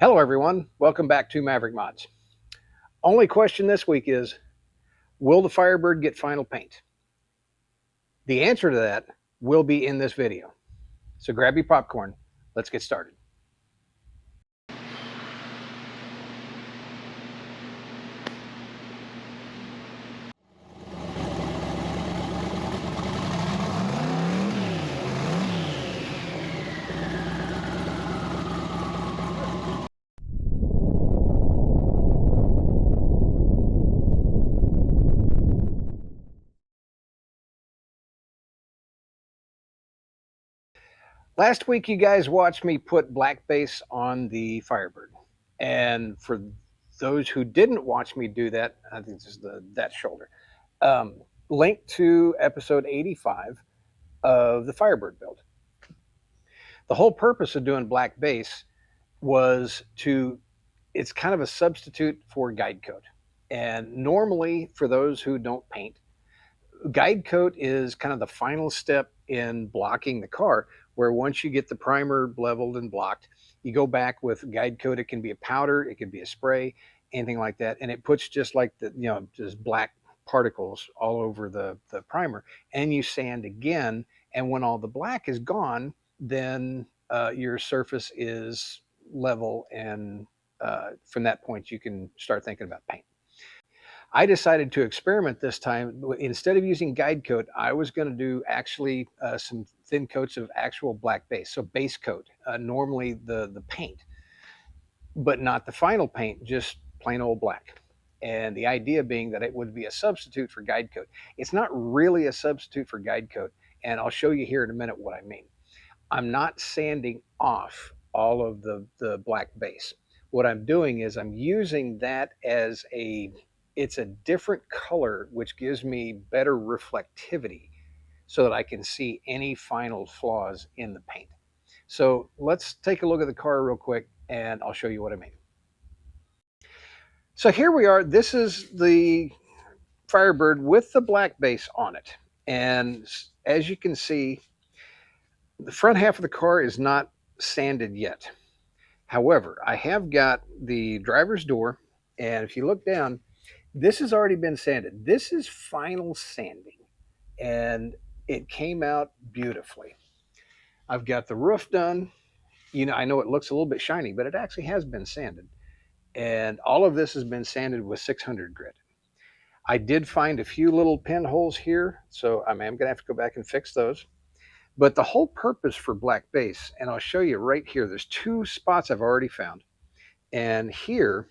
Hello everyone, welcome back to Maverick Mods. Only question this week is, will the Firebird get final paint? The answer to that will be in this video. So grab your popcorn, let's get started. Last week you guys watched me put black base on the Firebird. And for those who didn't watch me do that, I think this is that shoulder. Link to episode 85 of the Firebird build. The whole purpose of doing black base was it's kind of a substitute for guide coat. And normally, for those who don't paint, guide coat is kind of the final step in blocking the car, where once you get the primer leveled and blocked, you go back with guide coat. It can be a powder, it can be a spray, anything like that. And it puts just like just black particles all over the primer. And you sand again. And when all the black is gone, then your surface is level, and from that point you can start thinking about paint. I decided to experiment this time. Instead of using guide coat, I was going to do actually some thin coats of actual black base, so base coat, normally the paint, but not the final paint, just plain old black. And the idea being that it would be a substitute for guide coat. It's not really a substitute for guide coat, and I'll show you here in a minute what I mean. I'm not sanding off all of the black base. What I'm doing is I'm using that as it's a different color, which gives me better reflectivity so that I can see any final flaws in the paint. So let's take a look at the car real quick and I'll show you what I mean. So here we are. This is the Firebird with the black base on it. And as you can see, the front half of the car is not sanded yet. However, I have got the driver's door, and if you look down, this has already been sanded. This is final sanding, and it came out beautifully. I've got the roof done. I know it looks a little bit shiny, but it actually has been sanded. And all of this has been sanded with 600 grit. I did find a few little pinholes here, so I'm going to have to go back and fix those. But the whole purpose for black base, and I'll show you right here, there's two spots I've already found. And here,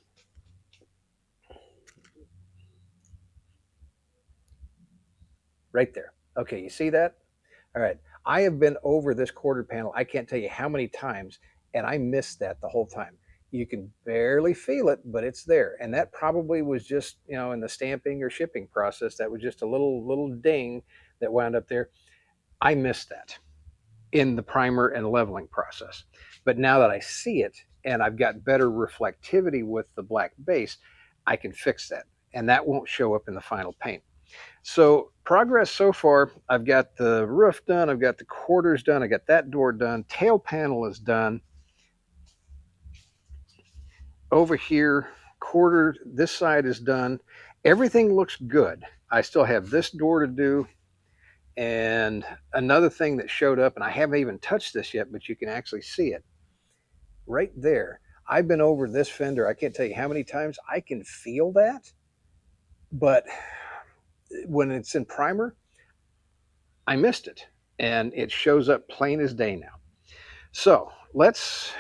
right there. Okay, you see that? All right. I have been over this quarter panel, I can't tell you how many times, and I missed that the whole time. You can barely feel it, but it's there. And that probably was just, in the stamping or shipping process, that was just a little ding that wound up there. I missed that in the primer and leveling process. But now that I see it and I've got better reflectivity with the black base, I can fix that. And that won't show up in the final paint. So progress so far, I've got the roof done, I've got the quarters done, I got that door done, tail panel is done. Over here, quarter, this side is done. Everything looks good. I still have this door to do. And another thing that showed up, and I haven't even touched this yet, but you can actually see it right there. I've been over this fender, I can't tell you how many times. I can feel that, but when it's in primer, I missed it, and it shows up plain as day now. So let's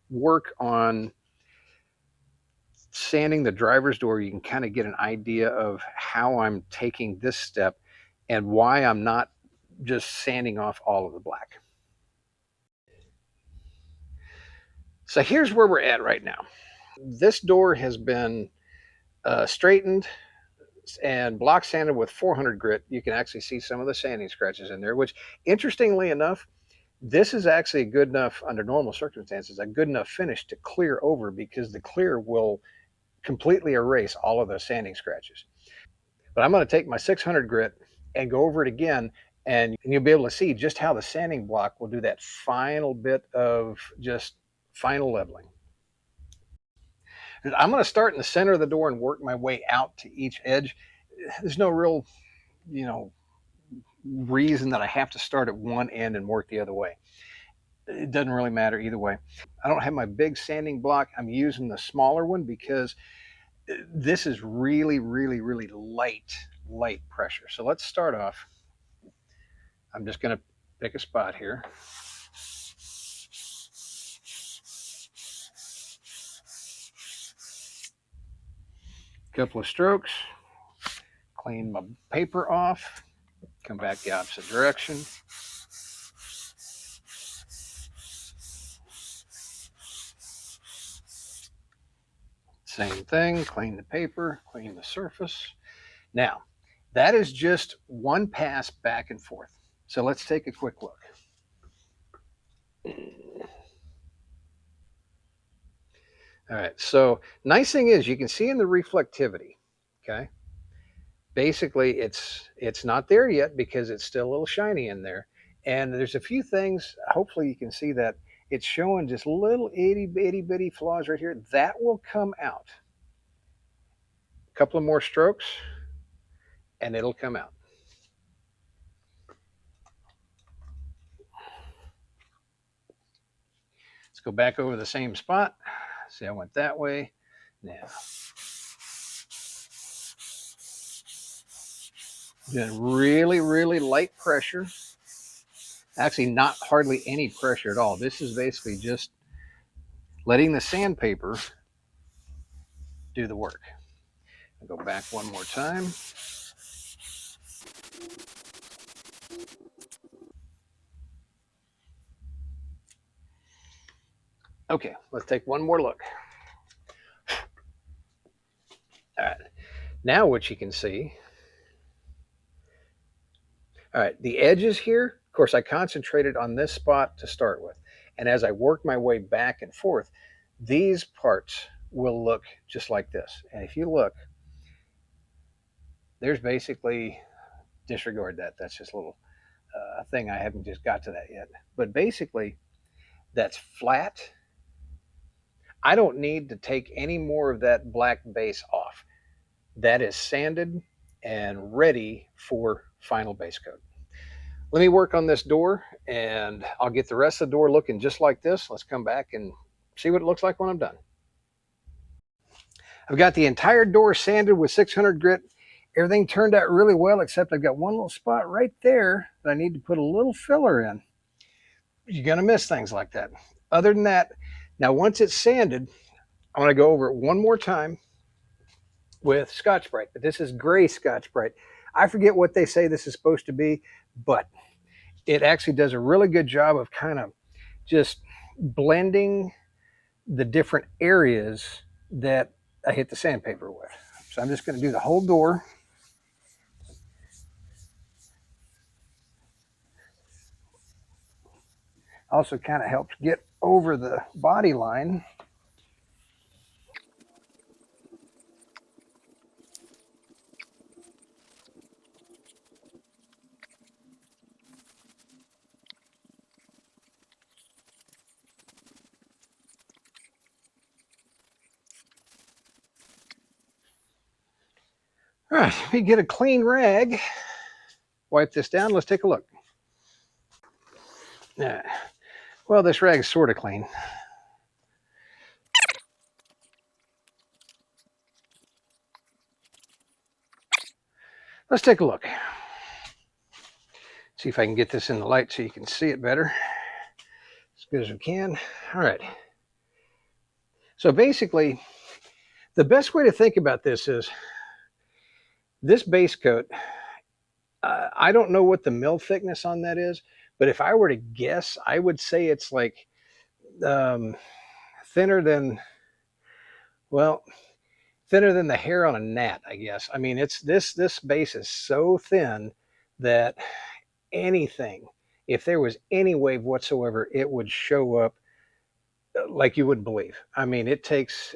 work on sanding the driver's door. You can kind of get an idea of how I'm taking this step and why I'm not just sanding off all of the black. So here's where we're at right now. This door has been straightened and block sanded with 400 grit. You can actually see some of the sanding scratches in there, which, interestingly enough, this is actually good enough, under normal circumstances, a good enough finish to clear over, because the clear will completely erase all of those sanding scratches. But I'm going to take my 600 grit and go over it again, and you'll be able to see just how the sanding block will do that final bit of just final leveling. I'm going to start in the center of the door and work my way out to each edge. There's no real, you know, reason that I have to start at one end and work the other way. It doesn't really matter either way. I don't have my big sanding block. I'm using the smaller one because this is really, really, really light pressure. So let's start off. I'm just going to pick a spot here. Couple of strokes, clean my paper off, come back the opposite direction. Same thing, clean the paper, clean the surface. Now, that is just one pass back and forth. So let's take a quick look. All right, so nice thing is you can see in the reflectivity, okay? Basically, it's not there yet because it's still a little shiny in there. And there's a few things, hopefully you can see that it's showing just little itty bitty flaws right here. That will come out. A couple of more strokes and it'll come out. Let's go back over the same spot. See, I went that way. Now, doing really, really light pressure. Actually, not hardly any pressure at all. This is basically just letting the sandpaper do the work. I'll go back one more time. Okay, let's take one more look. All right, now what you can see, all right, the edges here, of course, I concentrated on this spot to start with. And as I work my way back and forth, these parts will look just like this. And if you look, there's basically, disregard that. That's just a little thing. I haven't just got to that yet. But basically, that's flat. I don't need to take any more of that black base off. That is sanded and ready for final base coat. Let me work on this door and I'll get the rest of the door looking just like this. Let's come back and see what it looks like when I'm done. I've got the entire door sanded with 600 grit. Everything turned out really well, except I've got one little spot right there that I need to put a little filler in. You're gonna miss things like that. Other than that, now once it's sanded, I'm gonna go over it one more time with Scotch-Brite, but this is gray Scotch-Brite. I forget what they say this is supposed to be, but it actually does a really good job of kind of just blending the different areas that I hit the sandpaper with. So I'm just going to do the whole door. Also kind of helps get over the body line. All right, let me get a clean rag, wipe this down. Let's take a look. Well, this rag is sort of clean. Let's take a look. See if I can get this in the light so you can see it better. As good as we can. All right. So basically, the best way to think about this is this base coat, I don't know what the mill thickness on that is, but if I were to guess, I would say it's like thinner than, well, thinner than the hair on a gnat, I guess. I mean, it's this base is so thin that anything, if there was any wave whatsoever, it would show up like you wouldn't believe. I mean, it takes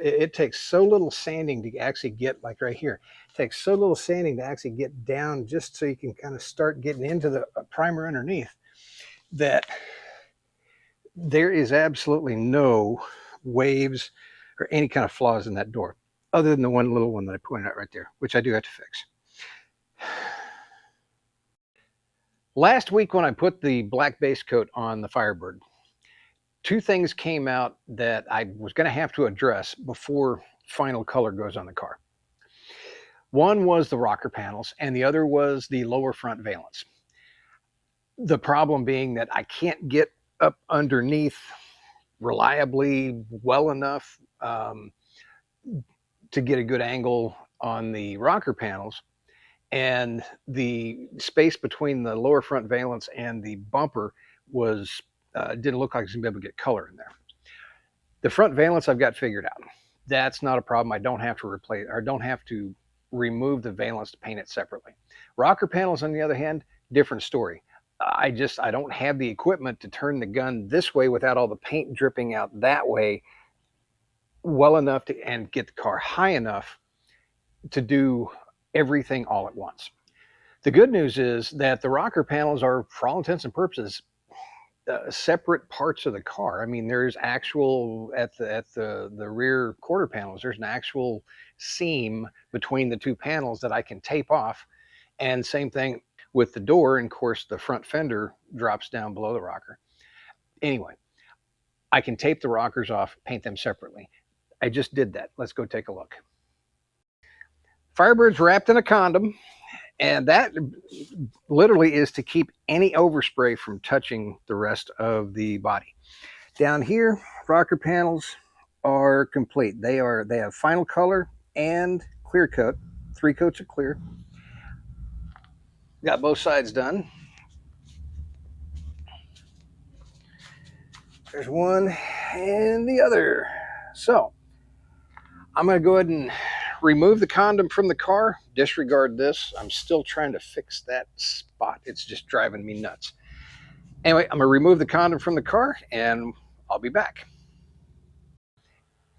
so little sanding to actually get, like right here, it takes so little sanding to actually get down just so you can kind of start getting into the primer underneath, that there is absolutely no waves or any kind of flaws in that door, other than the one little one that I pointed out right there, which I do have to fix. Last week when I put the black base coat on the Firebird, two things came out that I was going to have to address before final color goes on the car. One was the rocker panels, and the other was the lower front valence. The problem being that I can't get up underneath reliably well enough to get a good angle on the rocker panels, and the space between the lower front valence and the bumper was didn't look like I was going to be able to get color in there. The front valence I've got figured out. That's not a problem. I don't have to replace, or don't have to remove the valence to paint it separately. Rocker panels, on the other hand, different story. I don't have the equipment to turn the gun this way without all the paint dripping out that way well enough to, and get the car high enough to do everything all at once. The good news is that the rocker panels are, for all intents and purposes, separate parts of the car. I mean, there's actual, at the rear quarter panels, there's an actual seam between the two panels that I can tape off. And same thing with the door, and of course the front fender drops down below the rocker. Anyway, I can tape the rockers off, paint them separately. I just did that. Let's go take a look. Firebird's wrapped in a condom, and that literally is to keep any overspray from touching the rest of the body. Down here, rocker panels are complete. They have final color and clear coat, 3 coats of clear. Got both sides done. There's one and the other. So I'm going to go ahead and remove the condom from the car. Disregard this. I'm still trying to fix that spot. It's just driving me nuts. Anyway, I'm going to remove the condom from the car and I'll be back.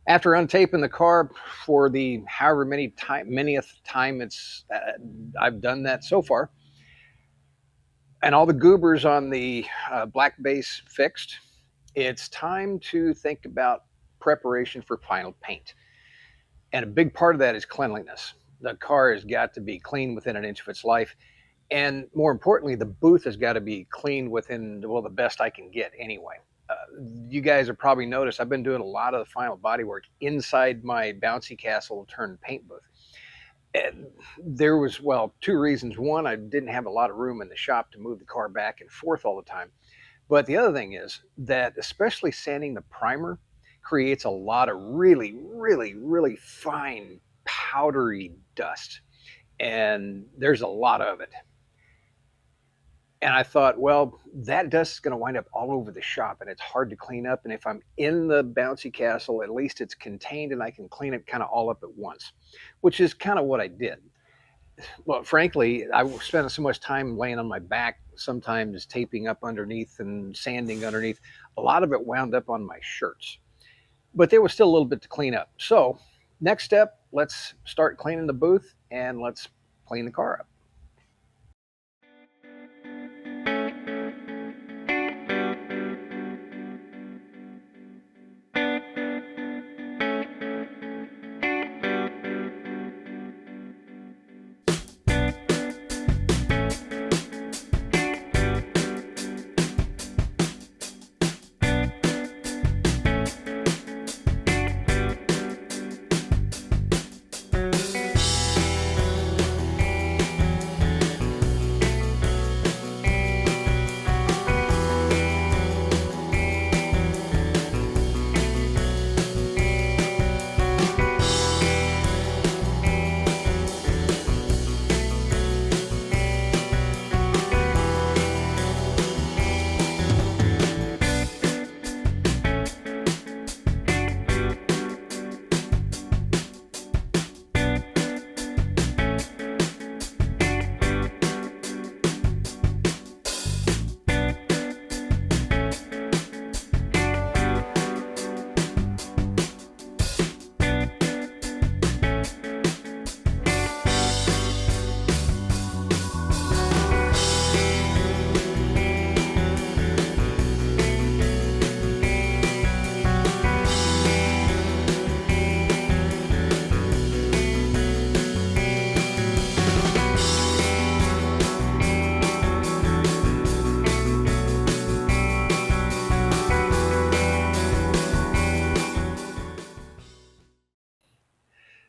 After untaping the car for the however manyth time it's I've done that so far, and all the goobers on the black base fixed, it's time to think about preparation for final paint. And a big part of that is cleanliness. The car has got to be clean within an inch of its life. And more importantly, the booth has got to be clean within, well, the best I can get anyway. You guys have probably noticed I've been doing a lot of the final body work inside my bouncy castle turned paint booth. And there was, well, 2 reasons. One, I didn't have a lot of room in the shop to move the car back and forth all the time. But the other thing is that especially sanding the primer creates a lot of really, really, really fine powdery dust. And there's a lot of it. And I thought, well, that dust is going to wind up all over the shop and it's hard to clean up. And if I'm in the bouncy castle, at least it's contained and I can clean it kind of all up at once, which is kind of what I did. Well, frankly, I was spending so much time laying on my back, sometimes taping up underneath and sanding underneath. A lot of it wound up on my shirts, but there was still a little bit to clean up. So next step, let's start cleaning the booth and let's clean the car up.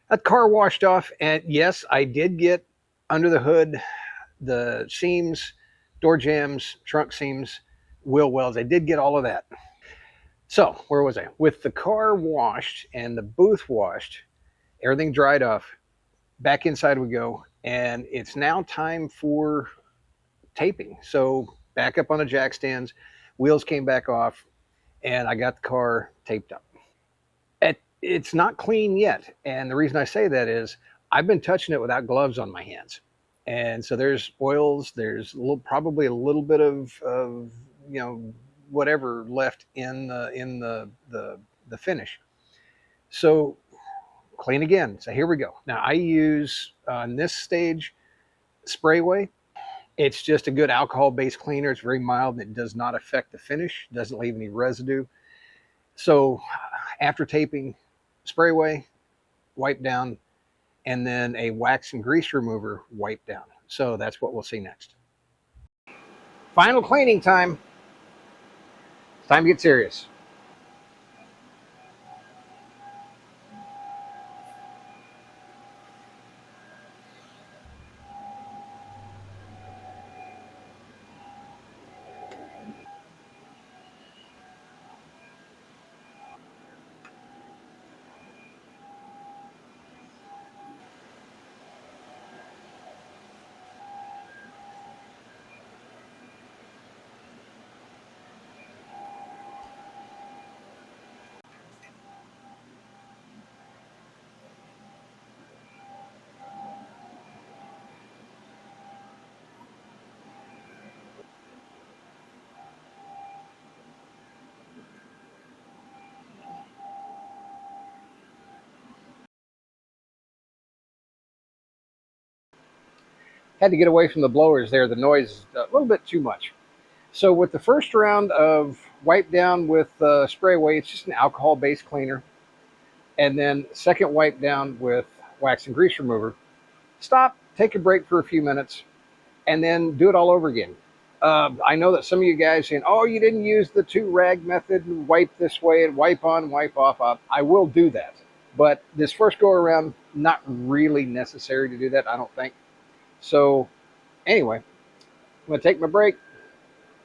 That car washed off, and yes, I did get under the hood, the seams, door jambs, trunk seams, wheel wells. I did get all of that. So where was I? With the car washed and the booth washed, everything dried off. Back inside we go, and it's now time for taping. So back up on the jack stands, wheels came back off, and I got the car taped up. It's not clean yet, and the reason I say that is I've been touching it without gloves on my hands, and so there's oils, there's probably a little bit of whatever left in the finish. So clean again. So here we go. Now I use on this stage Sprayway. It's just a good alcohol-based cleaner. It's very mild and it does not affect the finish. Doesn't leave any residue. So after taping, Sprayway, wipe down, and then a wax and grease remover wipe down. So that's what we'll see next. Final cleaning time. It's time to get serious. Had to get away from the blowers there. The noise is a little bit too much. So with the first round of wipe down with Sprayway, it's just an alcohol-based cleaner. And then second wipe down with wax and grease remover. Stop, take a break for a few minutes, and then do it all over again. I know that some of you guys saying, "Oh, you didn't use the two rag method and wipe this way and wipe on, wipe off." I will do that, but this first go around, not really necessary to do that. I don't think. So anyway, I'm gonna take my break,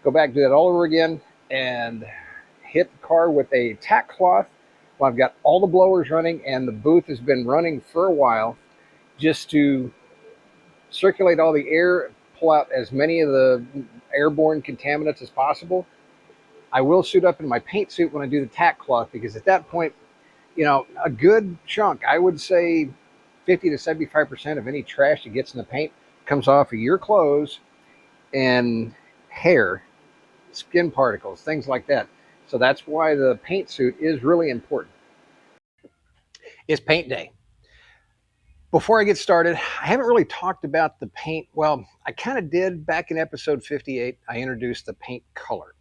go back, do that all over again, and hit the car with a tack cloth. Well, I've got all the blowers running and the booth has been running for a while, just to circulate all the air, pull out as many of the airborne contaminants as possible. I will suit up in my paint suit when I do the tack cloth because at that point, a good chunk, I would say 50 to 75% of any trash that gets in the paint comes off of your clothes and hair, skin particles, things like that. So that's why the paint suit is really important. It's paint day. Before I get started, I haven't really talked about the paint. Well, I kind of did back in episode 58. I introduced the paint color.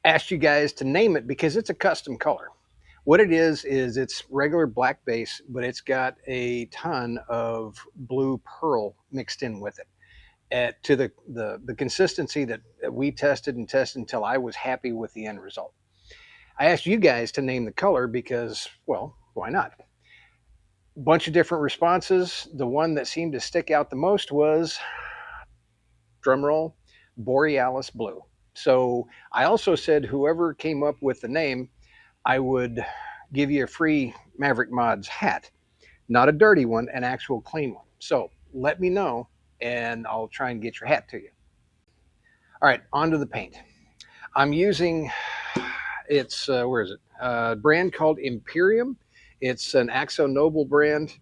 Asked you guys to name it because it's a custom color. What it is it's regular black base, but it's got a ton of blue pearl mixed in with it. To the consistency that we tested and tested until I was happy with the end result. I asked you guys to name the color because, well, why not? Bunch of different responses. The one that seemed to stick out the most was, drumroll, Borealis Blue. So I also said whoever came up with the name, I would give you a free Maverick Mods hat. Not a dirty one, an actual clean one. So let me know and I'll try and get your hat to you. All right, on to the paint. I'm using, where is it? A brand called Imperium. It's an Axo Noble brand.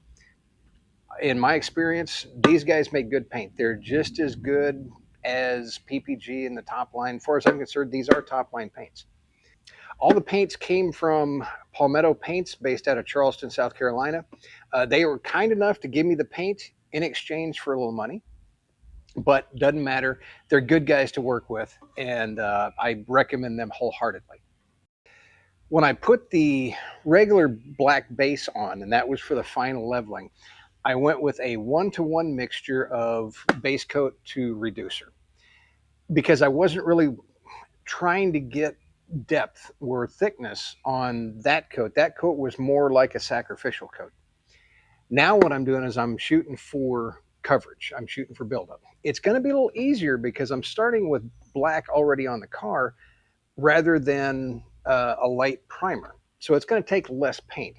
In my experience, these guys make good paint. They're just as good as PPG in the top line. As far as I'm concerned, these are top line paints. All the paints came from Palmetto Paints based out of Charleston, South Carolina. They were kind enough to give me the paint in exchange for a little money, but doesn't matter. They're good guys to work with, and I recommend them wholeheartedly. When I put the regular black base on, and that was for the final leveling, I went with a 1-to-1 mixture of base coat to reducer because I wasn't really trying to get depth or thickness on that coat. That coat was more like a sacrificial coat. Now what I'm doing is I'm shooting for coverage. I'm shooting for buildup. It's going to be a little easier because I'm starting with black already on the car rather than a light primer. So it's going to take less paint.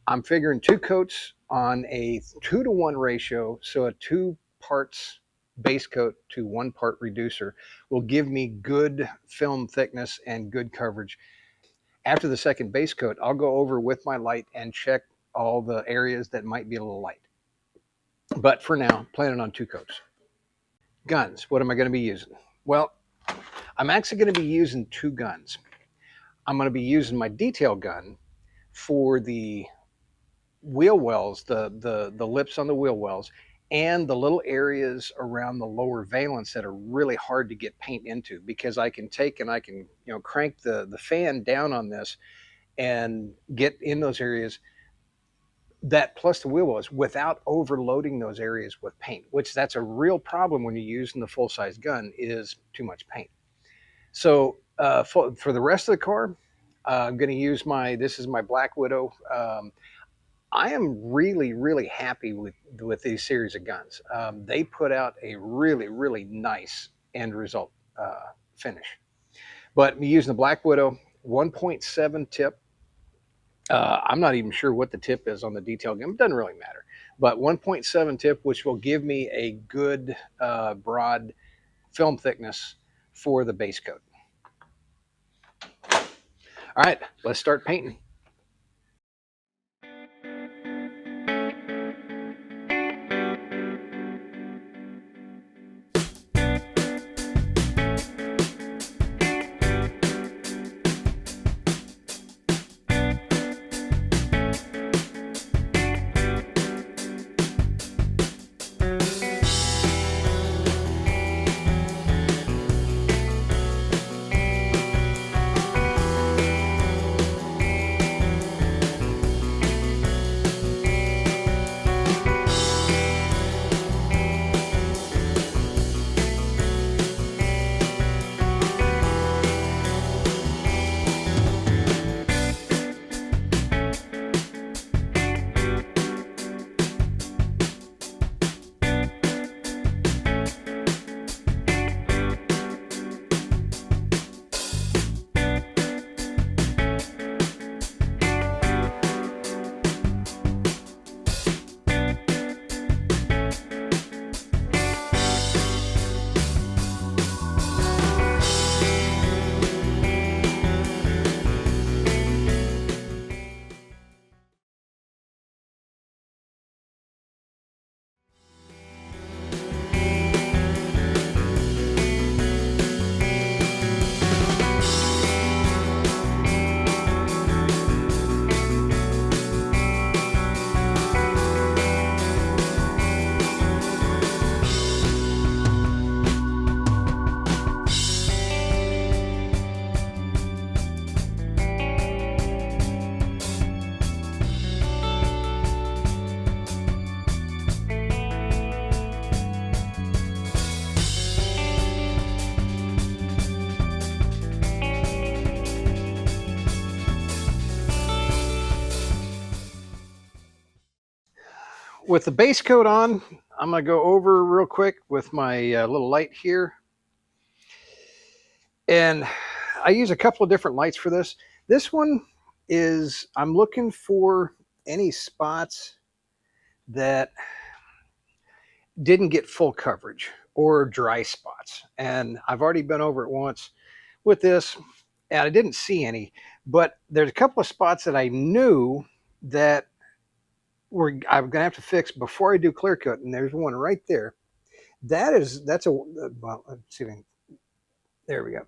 I'm figuring two coats on a 2-to-1 ratio. So a 2 parts base coat to 1 part reducer will give me good film thickness and good coverage. After the second base coat, I'll go over with my light and check all the areas that might be a little light. But for now, planning on 2 coats. Guns, what am I going to be using? Well, I'm actually going to be using 2 guns. I'm going to be using my detail gun for the wheel wells, the lips on the wheel wells, and the little areas around the lower valence that are really hard to get paint into, because I can take and I can crank the fan down on this and get in those areas, that plus the wheel wells, without overloading those areas with paint, which that's a real problem when you're using the full-size gun, is too much paint. So for the rest of the car, I'm going to use this is my Black Widow. I am really, really happy with these series of guns. They put out a really, really nice end result finish. But I'm using the Black Widow 1.7 tip. I'm not even sure what the tip is on the detail gun. It doesn't really matter. But 1.7 tip, which will give me a good broad film thickness for the base coat. All right, let's start painting. With the base coat on, I'm going to go over real quick with my little light here. And I use a couple of different lights for this. This one is, I'm looking for any spots that didn't get full coverage or dry spots. And I've already been over it once with this, and I didn't see any. But there's a couple of spots that I knew that I'm gonna have to fix before I do clear coat, and there's one right there. That's a well, let's see. There we go.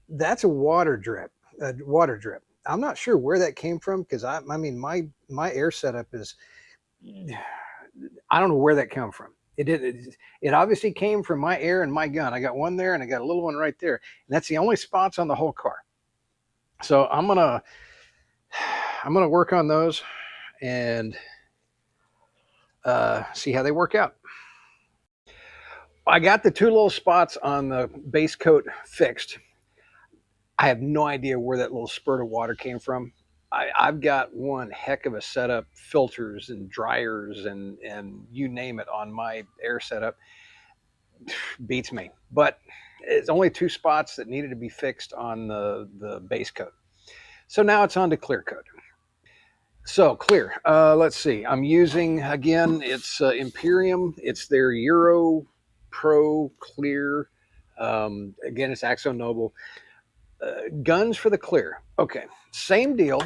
That's a water drip. I'm not sure where that came from, because I mean my air setup is, I don't know where that came from. It obviously came from my air and my gun. I got one there and I got a little one right there, and that's the only spots on the whole car. So I'm gonna work on those and see how they work out. I got the 2 little spots on the base coat fixed. I have no idea where that little spurt of water came from. I've got one heck of a setup, filters and dryers and you name it on my air setup. Beats me. But it's only two spots that needed to be fixed on the base coat. So now it's on to clear coat. So clear. Let's see. I'm using again. It's Imperium. It's their Euro Pro Clear. Again, it's Axo Noble. Guns for the clear. Okay, same deal.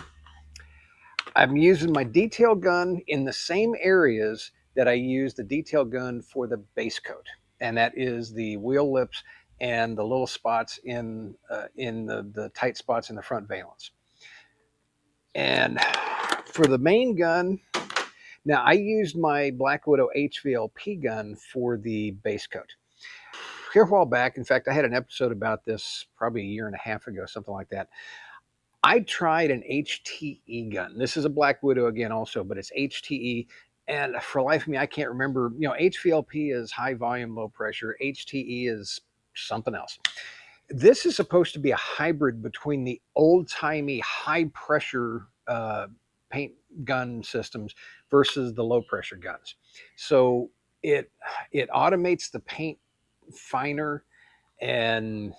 I'm using my detail gun in the same areas that I use the detail gun for the base coat, and that is the wheel lips and the little spots in the tight spots in the front valence. And for the main gun, now I used my Black Widow HVLP gun for the base coat. Here a while back, in fact, I had an episode about this probably a year and a half ago, something like that. I tried an HTE gun. This is a Black Widow again, also, but it's HTE. And for life of me, I can't remember. You know, HVLP is high volume, low pressure. HTE is something else. This is supposed to be a hybrid between the old timey high pressure paint gun systems versus the low pressure guns. So it automates the paint finer, and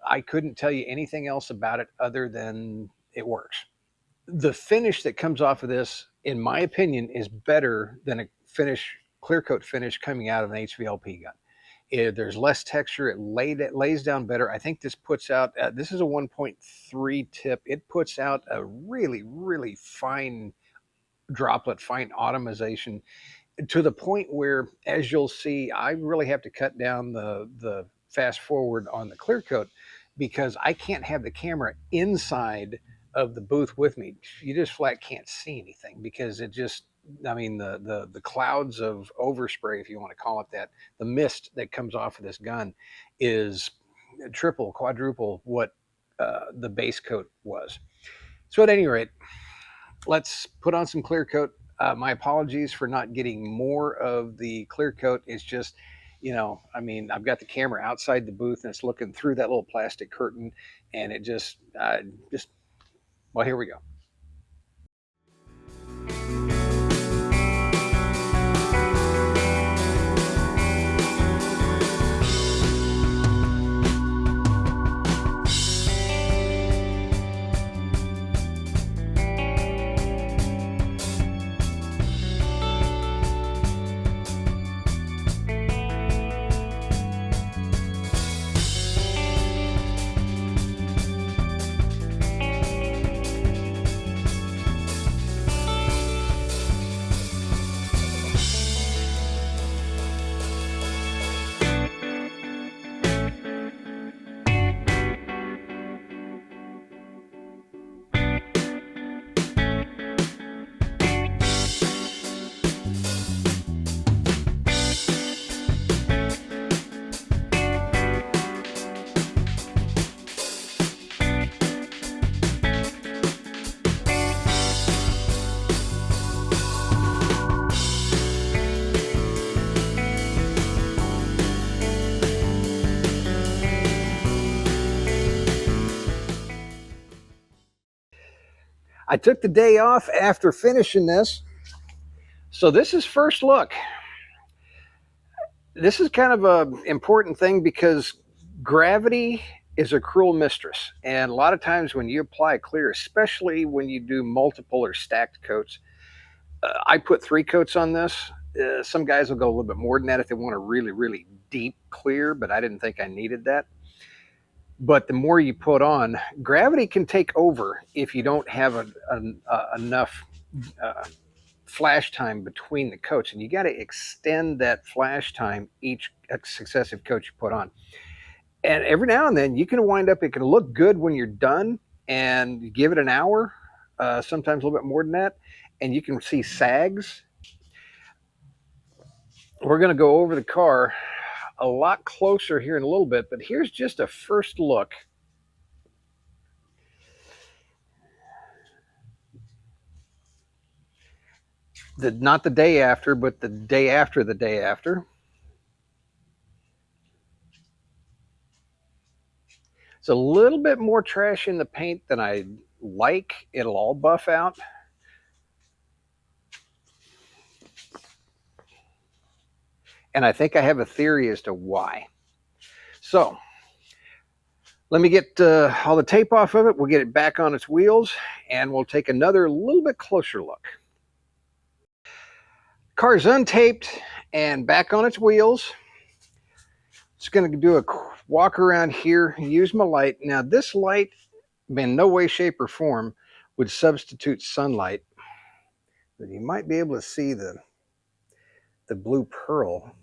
I couldn't tell you anything else about it other than it works. The finish that comes off of this, in my opinion, is better than a clear coat finish coming out of an HVLP gun. There's less texture. It lays down better. I think this puts out, this is a 1.3 tip. It puts out a really, really fine droplet, fine atomization, to the point where, as you'll see, I really have to cut down the fast forward on the clear coat because I can't have the camera inside of the booth with me. You just flat can't see anything because it just, I mean, the clouds of overspray, if you want to call it that, the mist that comes off of this gun is triple, quadruple what the base coat was. So at any rate, let's put on some clear coat. My apologies for not getting more of the clear coat. It's just, you know, I mean, I've got the camera outside the booth and it's looking through that little plastic curtain, and it just, well, here we go. I took the day off after finishing this. So this is first look. This is kind of an important thing because gravity is a cruel mistress. And a lot of times when you apply a clear, especially when you do multiple or stacked coats, I put 3 coats on this. Some guys will go a little bit more than that if they want a really, really deep clear, but I didn't think I needed that. But the more you put on, gravity can take over if you don't have enough flash time between the coats, and you got to extend that flash time each successive coat you put on. And every now and then you can wind up, it can look good when you're done, and you give it an hour, sometimes a little bit more than that, and you can see sags. We're going to go over the car a lot closer here in a little bit, but here's just a first look. Not the day after, but the day after the day after. It's a little bit more trash in the paint than I like. It'll all buff out. And I think I have a theory as to why. So let me get all the tape off of it. We'll get it back on its wheels, and we'll take another little bit closer look. Car's untaped and back on its wheels. Just going to do a walk around here and use my light. Now, this light, in no way, shape, or form, would substitute sunlight. But you might be able to see the blue pearl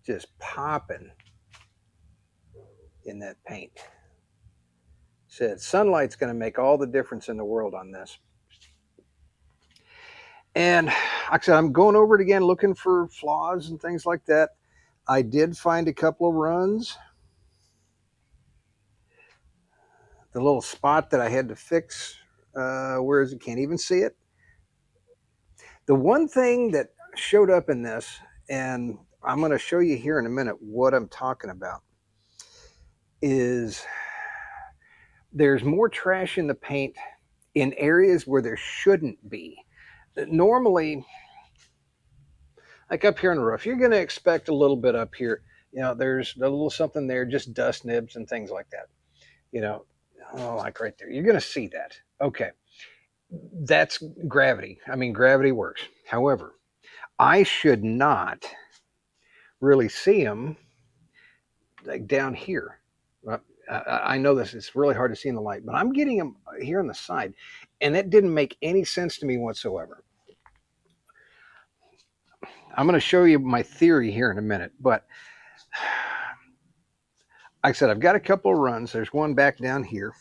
just popping in that paint. Said sunlight's going to make all the difference in the world on this. And like I said, I'm going over it again, looking for flaws and things like that. I did find a couple of runs. The little spot that I had to fix, where is it? Can't even see it. The one thing that showed up in this, and I'm going to show you here in a minute what I'm talking about, is there's more trash in the paint in areas where there shouldn't be. Normally, like up here on the roof, you're going to expect a little bit up here. You know, there's a little something there, just dust nibs and things like that. You know, like right there. You're going to see that. Okay. That's gravity. I mean, gravity works. However, I should not really see them like down here. I know this is really hard to see in the light, but I'm getting them here on the side, and that didn't make any sense to me whatsoever. I'm going to show you my theory here in a minute, but like I said, I've got a couple of runs. There's one back down here.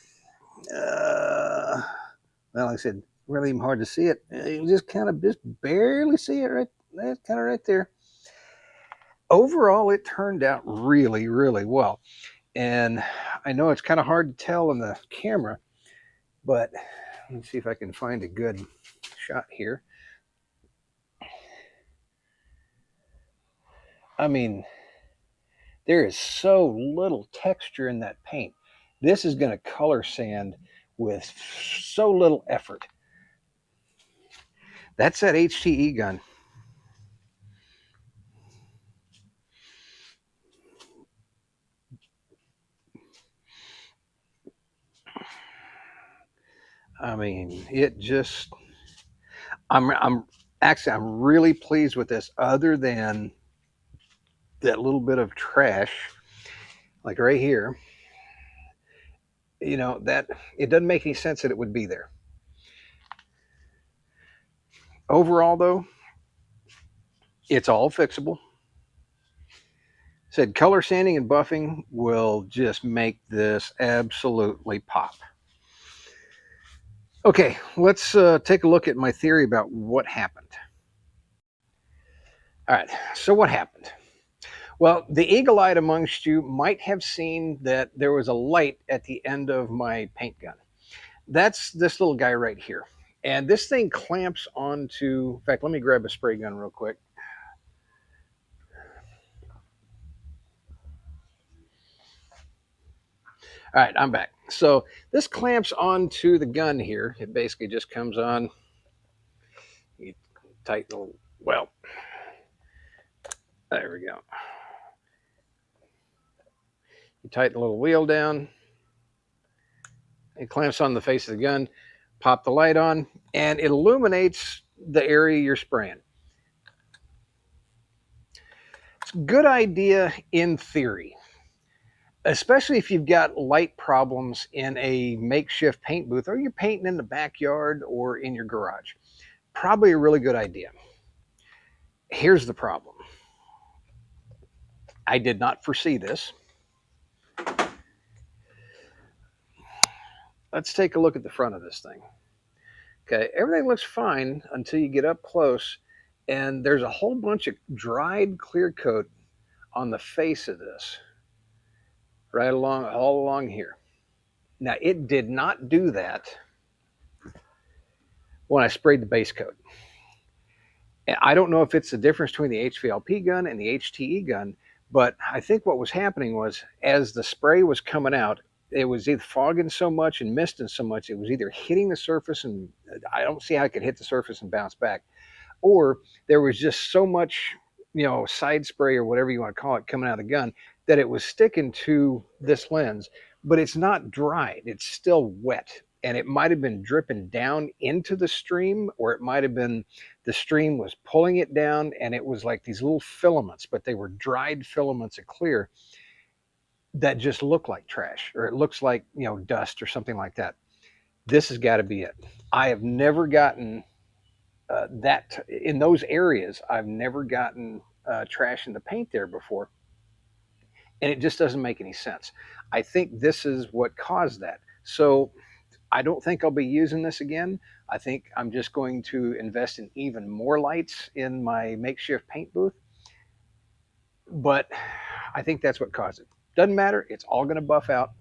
Well, like I said, really even hard to see it. You just barely see it right. That's kind of right there. Overall, it turned out really, really well. And I know it's kind of hard to tell on the camera, but let me see if I can find a good shot here. I mean, there is so little texture in that paint. This is going to color sand with so little effort. That's that HTE gun. I mean, it just, I'm really pleased with this, other than that little bit of trash, like right here. You know, that it doesn't make any sense that it would be there. Overall, though, it's all fixable. Said color sanding and buffing will just make this absolutely pop. Okay, let's take a look at my theory about what happened. All right, so what happened? Well, the eagle-eyed amongst you might have seen that there was a light at the end of my paint gun. That's this little guy right here. And this thing clamps onto, in fact, let me grab a spray gun real quick. All right, I'm back. So this clamps onto the gun here. It basically just comes on. You tighten the, well, there we go. You tighten the little wheel down. It clamps on the face of the gun. Pop the light on, and it illuminates the area you're spraying. It's a good idea in theory, especially if you've got light problems in a makeshift paint booth, or you're painting in the backyard or in your garage. Probably a really good idea. Here's the problem. I did not foresee this. Let's take a look at the front of this thing. Okay, everything looks fine until you get up close, and there's a whole bunch of dried clear coat on the face of this, right along, all along here. Now, it did not do that when I sprayed the base coat. And I don't know if it's the difference between the HVLP gun and the HTE gun, but I think what was happening was, as the spray was coming out, it was either fogging so much and misting so much, it was either hitting the surface, and I don't see how it could hit the surface and bounce back, or there was just so much, side spray or whatever you want to call it coming out of the gun that it was sticking to this lens, but it's not dried. It's still wet. And it might have been dripping down into the stream, or it might have been the stream was pulling it down and it was like these little filaments, but they were dried filaments of clear that just look like trash, or it looks like, dust or something like that. This has got to be it. I have never gotten that in those areas. I've never gotten trash in the paint there before, and it just doesn't make any sense. I think this is what caused that. So I don't think I'll be using this again. I think I'm just going to invest in even more lights in my makeshift paint booth. But I think that's what caused it. Doesn't matter. It's all going to buff out.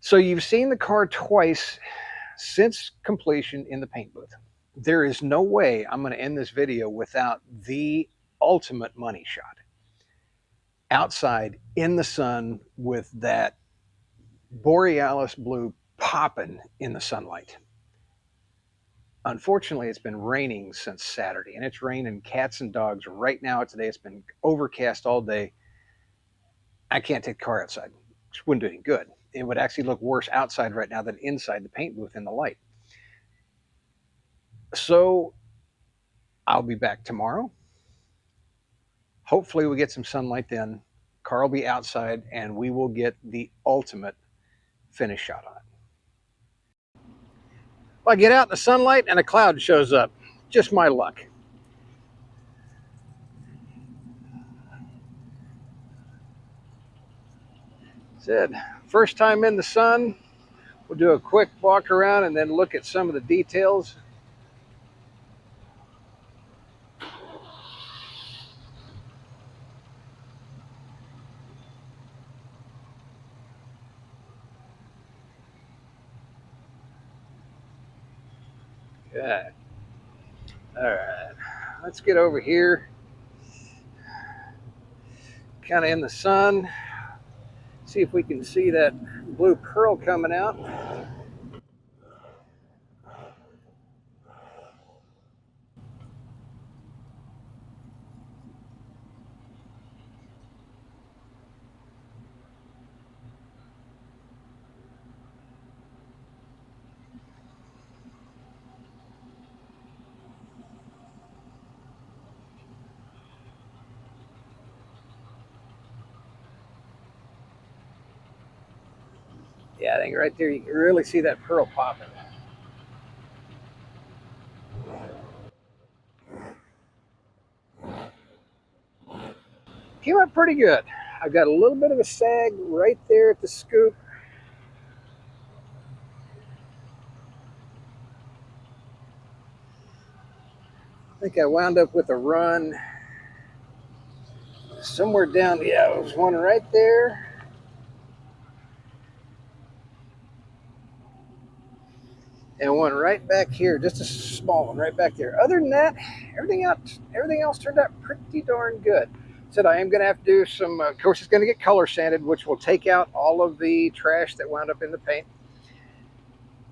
So you've seen the car twice since completion in the paint booth. There is no way I'm going to end this video without the ultimate money shot. Outside in the sun with that borealis blue popping in the sunlight. Unfortunately, it's been raining since Saturday, and it's raining cats and dogs right now. Today it's been overcast all day. I can't take the car outside. It wouldn't do any good. It would actually look worse outside right now than inside the paint booth in the light. So I'll be back tomorrow. Hopefully we get some sunlight then. Car will be outside, and we will get the ultimate finish shot on it. Well, I get out in the sunlight and a cloud shows up. Just my luck. Said, first time in the sun. We'll do a quick walk around and then look at some of the details. Good. All right, let's get over here. Kind of in the sun. See if we can see that blue pearl coming out. Yeah, I think right there you can really see that pearl popping. Came up pretty good. I've got a little bit of a sag right there at the scoop. I think I wound up with a run somewhere down. Yeah, it was one right there. And one right back here, just a small one right back there. Other than that, everything else turned out pretty darn good. Said I am going to have to do some, of course it's going to get color sanded, which will take out all of the trash that wound up in the paint.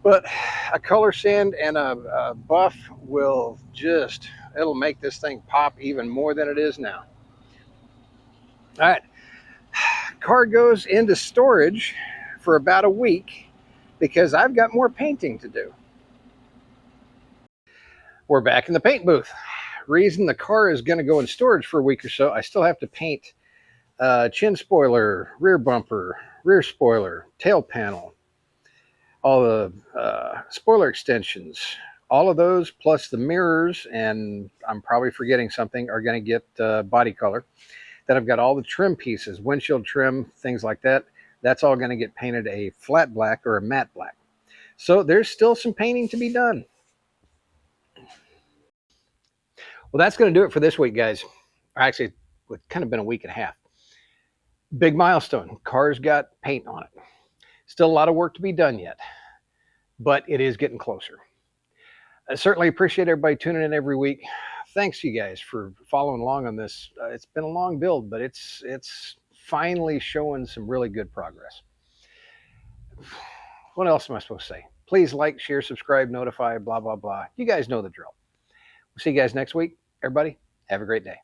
But a color sand and a buff will just, it'll make this thing pop even more than it is now. All right, car goes into storage for about a week because I've got more painting to do. We're back in the paint booth. Reason the car is going to go in storage for a week or so, I still have to paint chin spoiler, rear bumper, rear spoiler, tail panel, all the spoiler extensions, all of those, plus the mirrors, and I'm probably forgetting something, are going to get body color. Then I've got all the trim pieces, windshield trim, things like that. That's all going to get painted a flat black or a matte black. So there's still some painting to be done. Well, that's going to do it for this week, guys. Actually, it's kind of been a week and a half. Big milestone. Car's got paint on it. Still a lot of work to be done yet, but it is getting closer. I certainly appreciate everybody tuning in every week. Thanks, you guys, for following along on this. It's been a long build, but it's finally showing some really good progress. what else am I supposed to say? Please like, share, subscribe, notify, blah, blah, blah. You guys know the drill. We'll see you guys next week. Everybody, have a great day.